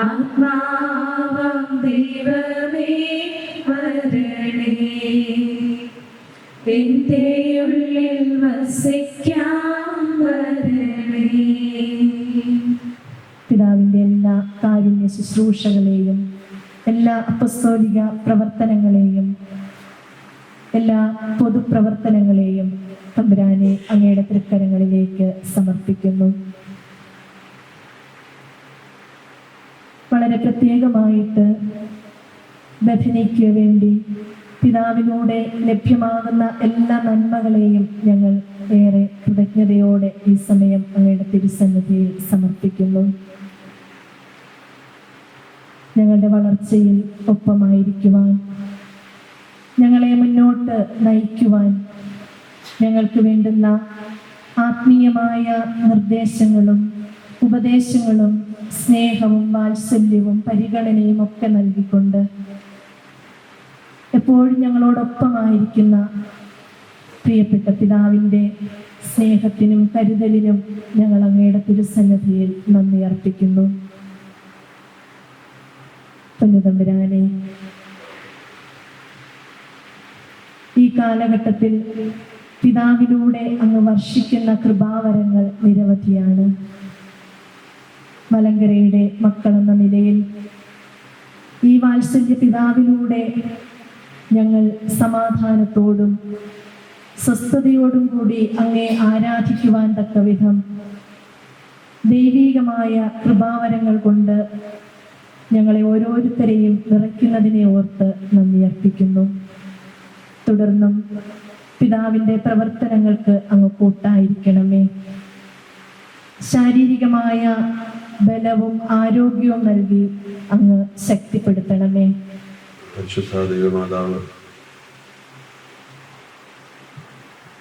ആത്മാവം ദൈവമേ വരണേ, എന്റെ ഉള്ളിൽ വസിക്കാൻ വരണേ. പിതാവിൻ്റെ എല്ലാ കാരുണ്യ ശുശ്രൂഷകളെയും എല്ലാ അപ്പസ്തോലിക പ്രവർത്തനങ്ങളെയും എല്ലാ പൊതുപ്രവർത്തനങ്ങളെയും തമ്പുരാനെ അങ്ങയുടെ തൃക്കരങ്ങളിലേക്ക് സമർപ്പിക്കുന്നു. വളരെ പ്രത്യേകമായിട്ട് ബഥനിക്ക് വേണ്ടി പിതാവിലൂടെ ലഭ്യമാകുന്ന എല്ലാ നന്മകളെയും ഞങ്ങൾ ഏറെ കൃതജ്ഞതയോടെ ഈ സമയം അങ്ങയുടെ തിരുസന്നിധിയിൽ സമർപ്പിക്കുന്നു. ഞങ്ങളുടെ വളർച്ചയിൽ ഒപ്പമായിരിക്കുവാൻ, ഞങ്ങളെ മുന്നോട്ട് നയിക്കുവാൻ, ഞങ്ങൾക്ക് വേണ്ടുന്ന ആത്മീയമായ നിർദ്ദേശങ്ങളും ഉപദേശങ്ങളും സ്നേഹവും വാത്സല്യവും പരിഗണനയും ഒക്കെ നൽകിക്കൊണ്ട് എപ്പോഴും ഞങ്ങളോടൊപ്പമായിരിക്കുന്ന പ്രിയപ്പെട്ട പിതാവിൻ്റെ സ്നേഹത്തിനും കരുതലിനും ഞങ്ങൾ അങ്ങയുടെ തിരുസന്നിധിയിൽ നന്ദി അർപ്പിക്കുന്നു. പൊന്നുതമ്പുരാനെ, ഈ കാലഘട്ടത്തിൽ പിതാവിലൂടെ അങ്ങ് വർഷിക്കുന്ന കൃപാവരങ്ങൾ നിരവധിയാണ്. മലങ്കരയുടെ മക്കളെന്ന നിലയിൽ ഈ വാത്സല്യ പിതാവിലൂടെ ഞങ്ങൾ സമാധാനത്തോടും സ്വസ്ഥതയോടും കൂടി അങ്ങേ ആരാധിക്കുവാൻ തക്കവിധം ദൈവീകമായ കൃപാവരങ്ങൾ കൊണ്ട് ഞങ്ങളെ ഓരോരുത്തരെയും നിറയ്ക്കുന്നതിനെ ഓർത്ത് നന്ദി അർപ്പിക്കുന്നു. തുടർന്നും പിതാവിൻ്റെ പ്രവർത്തനങ്ങൾക്ക് അങ്ങ് കൂട്ടായിരിക്കണമേ. ശാരീരികമായ ബലവും ആരോഗ്യവും നൽകി അങ്ങ് ശക്തിപ്പെടുത്തണമേ. പരിശുദ്ധ ദൈവമാതാവ്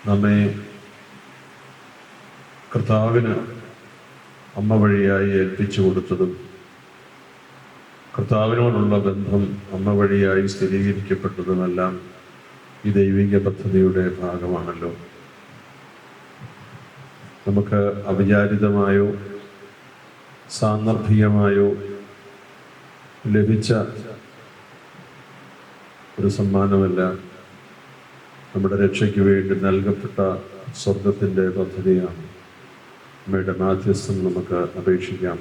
നമ്മെ കർത്താവിന് അമ്മ വഴിയായി ഏൽപ്പിച്ചു കൊടുത്തതും കർത്താവിനോടുള്ള ബന്ധം അമ്മ വഴിയായി സ്ഥിരീകരിക്കപ്പെട്ടതുമെല്ലാം ഈ ദൈവിക പദ്ധതിയുടെ ഭാഗമാണല്ലോ. നമുക്ക് അവിചാരിതമായോ സാന്ദർഭികമായോ ലഭിച്ച ഒരു സമ്മാനമല്ല, നമ്മുടെ രക്ഷയ്ക്ക് വേണ്ടി നൽകപ്പെട്ട സ്വർഗത്തിൻ്റെ പദ്ധതിയാണ്. അമ്മയുടെ മാധ്യസ്ഥം നമുക്ക് അപേക്ഷിക്കാം.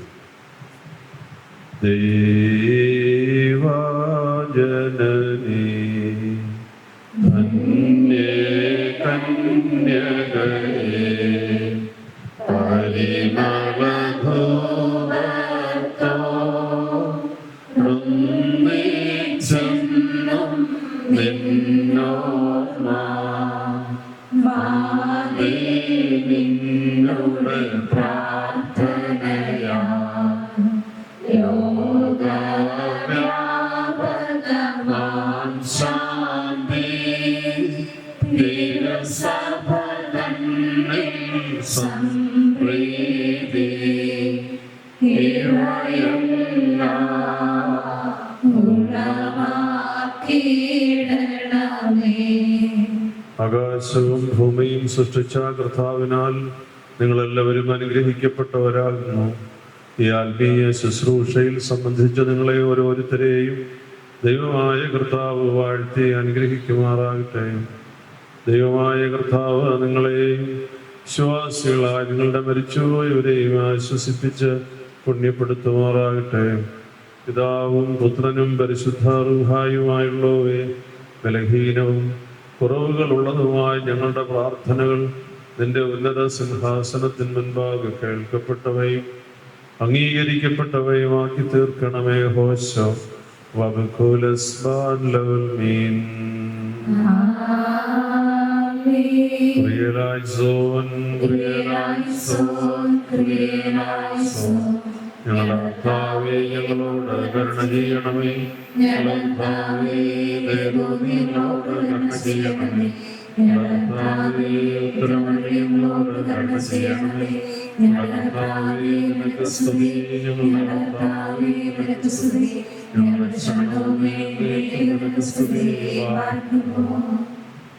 ദൈവജനനീ ധന്യേ കന്യകയേ പരിമളധൂപത്തോ ൃന്ദിച്ചെന്നും നിന്നോട് പ്രാർത്ഥനയാ യോഗവ്യാപകമാം ശാന്തി തിരുസഭതന്നിൽ സംപ്രീതി ആകാശവും ഭൂമിയും സൃഷ്ടിച്ച കർത്താവിനാൽ നിങ്ങളെല്ലാവരും അനുഗ്രഹിക്കപ്പെട്ടവരാകുന്നു. ഈ ആത്മീയ ശുശ്രൂഷയിൽ സംബന്ധിച്ച നിങ്ങളെ ഓരോരുത്തരെയും ദൈവമായ കർത്താവ് വാഴ്ത്തി അനുഗ്രഹിക്കുമാറാകട്ടെ. ദൈവമായ കർത്താവ് നിങ്ങളെയും വിശ്വാസികളായ നിങ്ങളുടെ മരിച്ചുപോയവരെയും ആശ്വസിപ്പിച്ച് പുണ്യപ്പെടുത്തുമാറാകട്ടെ. പിതാവും പുത്രനും പരിശുദ്ധ റൂഹായുമായുള്ളവയെ ബലഹീനവും കുറവുകളുള്ളതുമായ ഞങ്ങളുടെ പ്രാർത്ഥനകൾ നിന്റെ ഉന്നത സിംഹാസനത്തിന് മുൻപാകെ കേൾക്കപ്പെട്ടവയും അംഗീകരിക്കപ്പെട്ടവയുമാക്കി തീർക്കണമേ. ഹോശോ വബകുലസ്ബാൻ ലവൽ മീൻ ഞങ്ങളുടെ കർത്താവേ, ഞങ്ങളോട് കരുണ ചെയ്യണമേ. ഞങ്ങളുടെ കർത്താവേ, ഞങ്ങളോട് കരുണ ചെയ്യണമേ. ഞങ്ങളുടെ കർത്താവേ, ഉത്തരമറിയുന്നോട് കരുണ ചെയ്യണമേ. ഞങ്ങളുടെ കർത്താവേ, നിനക്ക് സ്തുതി. ഞങ്ങളുടെ കർത്താവേ, നിനക്ക് സ്തുതി. ഞങ്ങളുടെ രക്ഷകനേ, നിനക്ക് സ്തുതി.